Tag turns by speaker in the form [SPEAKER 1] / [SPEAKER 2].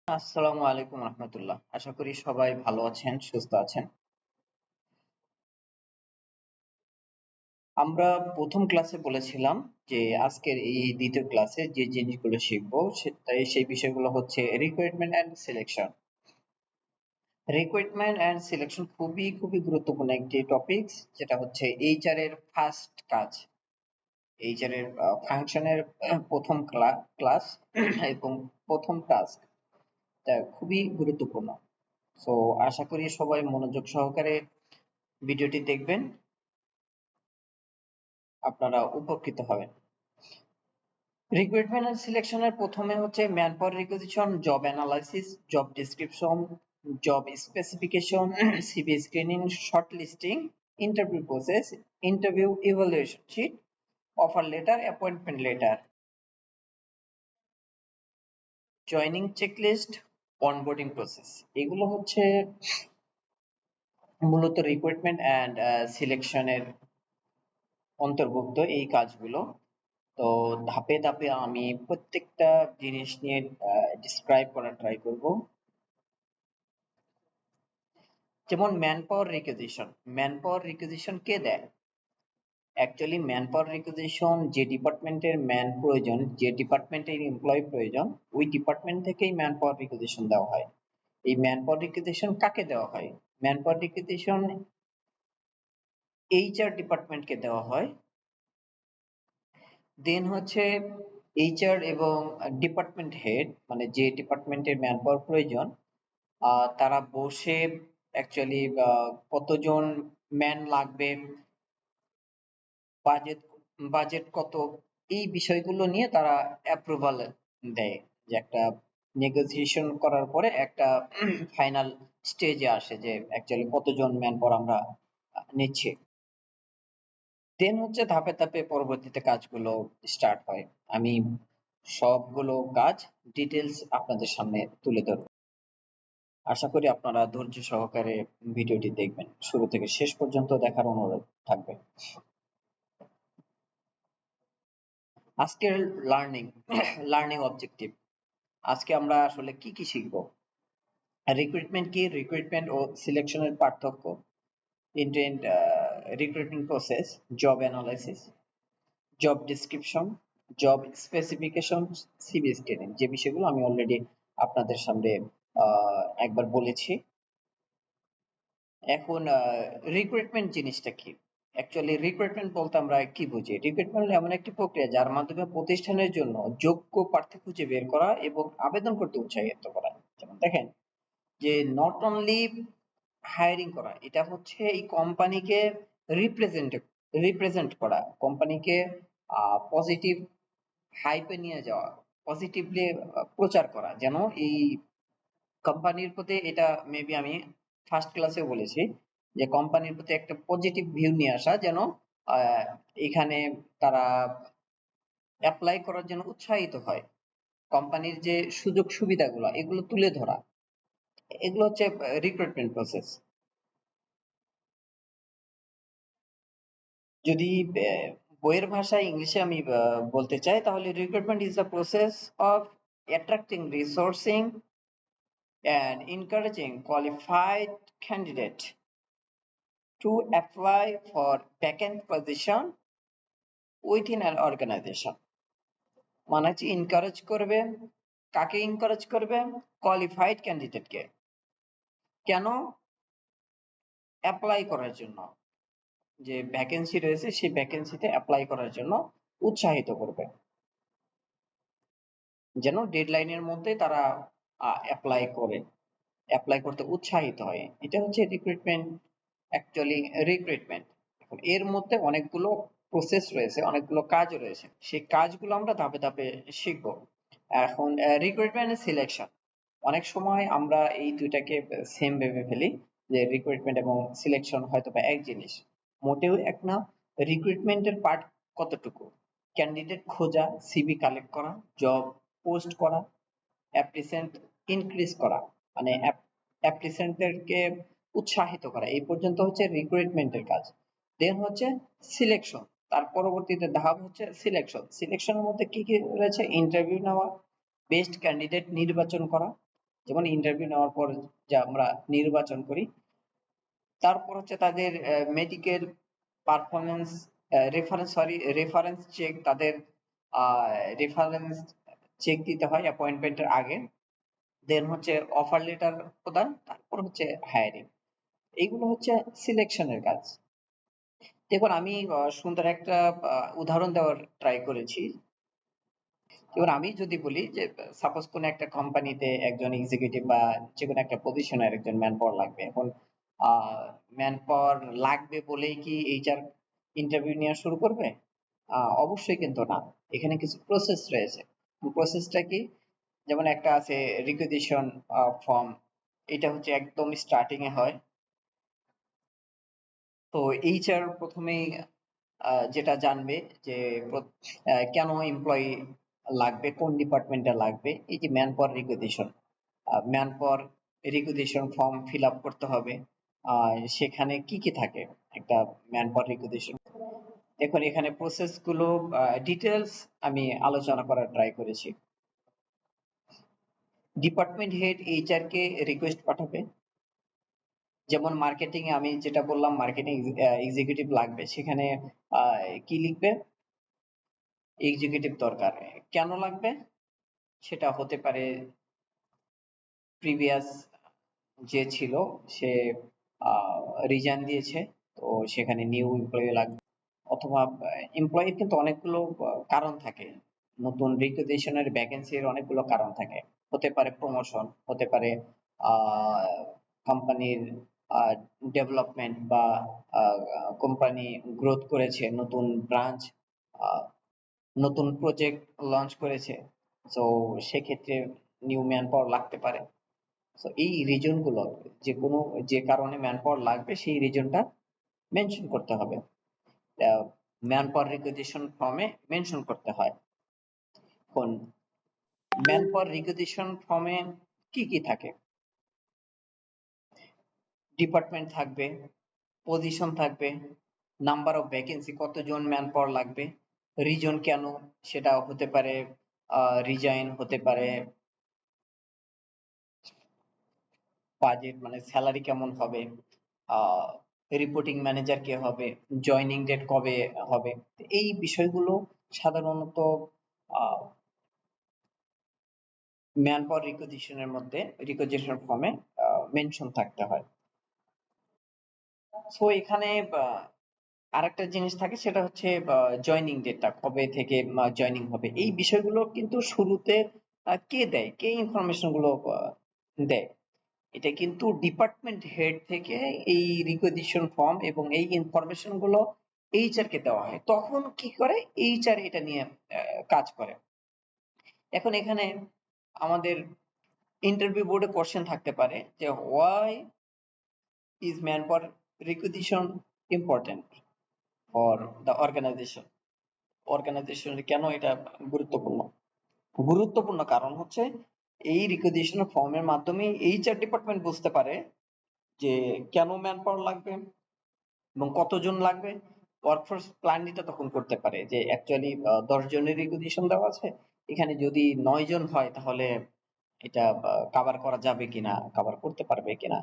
[SPEAKER 1] আসসালামু আলাইকুম রহমতুল্লাহ। আশা করি সবাই ভালো আছেন, সুস্থ আছেন। আমরা প্রথম ক্লাসে বলেছিলাম যে আজকের এই দ্বিতীয় ক্লাসে যে জিনিসগুলো শিখবো সেই বিষয়গুলো হচ্ছে recruitment and selection. Recruitment and selection খুবই গুরুত্বপূর্ণ একটি টপিক, যেটা হচ্ছে এইচআর এর ফার্স্ট কাজ। এইচআর এর ফাংশনের প্রথম ক্লাস এবং প্রথম টাস্ক, তা খুবই গুরুত্বপূর্ণ। তো আশা করি সবাই মনোযোগ সহকারে ভিডিওটি দেখবেন, আপনারা উপকৃত হবেন। রিক্রুটমেন্ট এন্ড সিলেকশনের প্রথমে হচ্ছে manpower requisition, job analysis, job description, job specification, CV screening, shortlisting, interview process, interview evaluation sheet, offer letter, appointment letter, joining checklist, onboarding process. এগুলো হচ্ছে মূলত রিক্রুটমেন্ট অ্যান্ড সিলেকশনের অন্তর্ভুক্ত এই কাজগুলো। তো ধাপে ধাপে আমি প্রত্যেকটা জিনিস নিয়ে ডিসক্রাইব করার ট্রাই করব। যেমন manpower requisition. Manpower requisition কে দেয়? অ্যাকচুয়ালি ম্যান পাওয়ার রিকুইজিশন যে ডিপার্টমেন্টের ম্যান প্রয়োজন, যে ডিপার্টমেন্টের এমপ্লয়ি প্রয়োজন, ওই ডিপার্টমেন্ট থেকেই ম্যান পাওয়ার রিকুইজিশন দেওয়া হয়। এই ম্যান পাওয়ার রিকুইজিশন কাকে দেওয়া হয়? ম্যান পাওয়ার রিকুইজিশন এইচআর ডিপার্টমেন্টকে দেওয়া হয়। দেন হচ্ছে এইচআর এবং ডিপার্টমেন্ট হেড, মানে যে ডিপার্টমেন্টের ম্যান পাওয়ার প্রয়োজন, তারা বসে অ্যাকচুয়ালি কতজন ম্যান লাগবে, বাজেট বাজেট কত, এই বিষয়গুলো নিয়ে তারা অ্যাপ্রুভাল দেয়, যে একটা নেগোসিয়েশন করার পরে একটা ফাইনাল স্টেজে আসে যে অ্যাকচুয়ালি কতজন ম্যান পাওয়ার আমরা নিচ্ছি। দেন হচ্ছে ধাপে ধাপে পরবর্তীতে কাজগুলো স্টার্ট হয়। আমি সবগুলো কাজ ডিটেলস আপনাদের সামনে তুলে ধরব। আশা করি আপনারা ধৈর্য সহকারে ভিডিওটি দেখবেন, শুরু থেকে শেষ পর্যন্ত দেখার অনুরোধ থাকবে। আজকের লার্নিং লার্নিং অবজেক্টিভ, আজকে আমরা আসলে কি কি শিখব? রিক্রুটমেন্ট কি, রিক্রুটমেন্ট ও সিলেকশনের পার্থক্য, intent recruitment process, job analysis, job description, job specification, CV screening, যে বিষয়গুলো আমি অলরেডি আপনাদের সামনে একবার বলেছি। এখন রিক্রুটমেন্ট জিনিসটা কি? অ্যাকচুয়ালি রিক্রুটমেন্ট বলতে আমরা কি বুঝি? রিক্রুটমেন্ট হলো এমন একটি প্রক্রিয়া যার মাধ্যমে প্রতিষ্ঠানের জন্য যোগ্য প্রার্থী খুঁজে বের করা এবং আবেদন করতে উৎসাহিত করা। যেমন দেখেন, যে নট অনলি হায়ারিং করা, এটা হচ্ছে এই কোম্পানিকে রিপ্রেজেন্ট রিপ্রেজেন্ট করা, কোম্পানিকে পজিটিভ হাইপে নিয়ে যাওয়া, পজিটিভলি প্রচার করা, যেন এই কোম্পানির প্রতি, এটা মেবি আমি ফার্স্ট ক্লাসে বলেছি, যে কোম্পানির প্রতি একটা পজিটিভ ভিউ নিয়ে আসা, যেন আহ, এখানে তারা অ্যাপ্লাই করার জন্য উৎসাহিত হয়। কোম্পানির যে সুযোগ সুবিধাগুলো এগুলো তুলে ধরা, এগুলো হচ্ছে রিক্রুটমেন্ট প্রসেস। যদি বইয়ের ভাষায় ইংলিশে আমি বলতে চাই, তাহলে recruitment is the process of attracting, resourcing and encouraging qualified candidate to apply for vacant position within an organization। মানে হচ্ছে এনকারেজ করবে, কাকে এনকারেজ করবে? কোয়ালিফাইড ক্যান্ডিডেটকে। কেন? অ্যাপ্লাই করার জন্য, যে ভ্যাকেন্সি রয়েছে সেই ভ্যাকেন্সিতে অ্যাপ্লাই করার জন্য উৎসাহিত করবে, যেন ডেডলাইনের মধ্যে তারা অ্যাপ্লাই করে, অ্যাপ্লাই করতে উৎসাহিত হয়। এটা হচ্ছে রিক্রুটমেন্ট, অ্যাকচুয়ালি রিক্রুটমেন্ট। এখন এর মধ্যে অনেকগুলো প্রসেস রয়েছে, অনেকগুলো কাজ রয়েছে, সেই কাজগুলো আমরা ধাপে ধাপে শিখবো। এখন রিক্রুটমেন্ট এন্ড সিলেকশন, অনেক সময় আমরা এই দুইটাকে সেম ভেবে ফেলি, যে রিক্রুটমেন্ট এবং সিলেকশন হয়তো বা এক জিনিস। মোটেও এক না। রিক্রুটমেন্টের পার্ট কতটুকু? ক্যান্ডিডেট খোঁজা, সিভি কালেক্ট করা, জব পোস্ট করা, অ্যাপ্লিসেন্ট ইনক্রিজ করা, মানে অ্যাপ্লিসেন্টদেরকে উৎসাহিত করা, এই পর্যন্ত হচ্ছে রিক্রুটমেন্টের কাজ। দেন হচ্ছে সিলেকশন, তার পরবর্তীতে ধাপ হচ্ছে সিলেকশন। সিলেকশনের মধ্যে কি কি রয়েছে? ইন্টারভিউ নেওয়া, বেস্ট ক্যান্ডিডেট নির্বাচন করা, যেমন ইন্টারভিউ নেওয়ার পর যে আমরা নির্বাচন করি, তারপর হচ্ছে তাদের মেডিকেল পারফরমেন্স, রেফারেন্স চেক, তাদের রেফারেন্স চেক দিতে হয় অ্যাপয়েন্টমেন্টের আগে। দেন হচ্ছে অফার লেটার প্রদান, তারপর হচ্ছে হায়ারিং। এইগুলো হচ্ছে সিলেকশনের কাজ। দেখুন আমি সুন্দর একটা উদাহরণ দেওয়ার ট্রাই করেছি। এবার আমি যদি বলি যে সাপোজ কোন একটা কোম্পানিতে একজন এক্সিকিউটিভ বা যে কোনো একটা পজিশনের একজন ম্যান পাওয়ার লাগবে। এখন ম্যান পাওয়ার লাগবে বলেই কি এইচআর ইন্টারভিউ নেওয়া শুরু করবে? অবশ্যই কিন্তু না। এখানে কিছু প্রসেস রয়েছে। প্রসেসটা কি? যেমন একটা আছে রিকুইজিশন ফর্ম। এটা হচ্ছে একদম স্টার্টিং এ হয়। তো এইচআর প্রথমেই যেটা জানবে যে কেন এমপ্লয়ি লাগবে, কোন ডিপার্টমেন্টে লাগবে, এই যে man power requisition. Manpower requisition form fill up করতে হবে। সেখানে কি কি থাকে একটা ম্যান পাওয়ার রিকুইজিশন? দেখুন এখানে প্রসেস গুলো ডিটেলস আমি আলোচনা করার ট্রাই করেছি। ডিপার্টমেন্ট হেড এইচআর কে রিকোয়েস্ট পাঠাবে। যেমন মার্কেটিং এ আমি যেটা বললাম, মার্কেটিং এক্সিকিউটিভ লাগবে, সেখানে কি লিখবে? এক্সিকিউটিভ দরকার। কেন লাগবে? সেটা হতে পারে প্রিভিয়াস যে ছিল সে রিজাইন দিয়েছে, তো সেখানে নিউ এমপ্লয়ি লাগবে। অথবা এমপ্লয়ির কিন্তু অনেকগুলো কারণ থাকে। নতুন রিকুইজিশনের ভ্যাকেন্সির অনেকগুলো কারণ থাকে। হতে পারে প্রমোশন, হতে পারে কোম্পানির ডেভেলপমেন্ট, বা কোম্পানি গ্রোথ করেছে, নতুন ব্রাঞ্চ, নতুন প্রজেক্ট লঞ্চ করেছে। তো সেক্ষেত্রে নিউ ম্যান পাওয়ার লাগতে পারে। তো এই রিজন গুলো, যে কোনো যে কারণে ম্যান পাওয়ার লাগবে সেই রিজনটা মেনশন করতে হবে, ম্যান পাওয়ার রিকুইজিশন ফর্মে মেনশন করতে হয়। এখন ম্যান পাওয়ার রিকুইজিশন ফর্মে কি কি থাকে? ডিপার্টমেন্ট থাকবে, পজিশন থাকবে, নাম্বার অফ ভ্যাকেন্সি, কতজন ম্যান পাওয়ার লাগবে, রিজন কেন, সেটা হতে পারে রিজাইন, হতে পারে বাজেট মানে স্যালারি কেমন হবে, রিপোর্টিং ম্যানেজার কে হবে, জয়নিং ডেট কবে হবে। এই বিষয়গুলো সাধারণত ম্যান পাওয়ার রিকুইজিশনের মধ্যে, রিকুইজিশন ফর্মে মেনশন থাকতে হয়। সো এখানে আরেকটা জিনিস থাকে, সেটা হচ্ছে জয়নিং ডেটটা কবে থেকে জয়নিং হবে। এই বিষয়গুলো কিন্তু শুরুতে কে দেয়, কে ইনফরমেশন গুলো দেয়? এটা কিন্তু ডিপার্টমেন্ট হেড থেকে এই রিকুইজিশন ফর্ম এবং এই ইনফরমেশন গুলো এইচআর কে দেওয়া হয়। তখন কি করে? এইচআর এটা নিয়ে কাজ করে। এখন এখানে আমাদের ইন্টারভিউ বোর্ডে কোশ্চেন থাকতে পারে যে why is manpower requisition important for the organization কেন এটা গুরুত্বপূর্ণ? গুরুত্বপূর্ণ কারণ হচ্ছে এই রিকুইজিশন ফর্মের মাধ্যমে এইচআর ডিপার্টমেন্ট বুঝতে পারে যে কেন ম্যান পাওয়ার লাগবে এবং কতজন লাগবে। ওয়ার্কফোর্স প্ল্যানটা তখন করতে পারে যে অ্যাকচুয়ালি 10 জনের রিকুইজিশন দেওয়া আছে, এখানে যদি 9 জন হয় তাহলে এটা কভার করা যাবে কিনা, কভার করতে পারবে কিনা।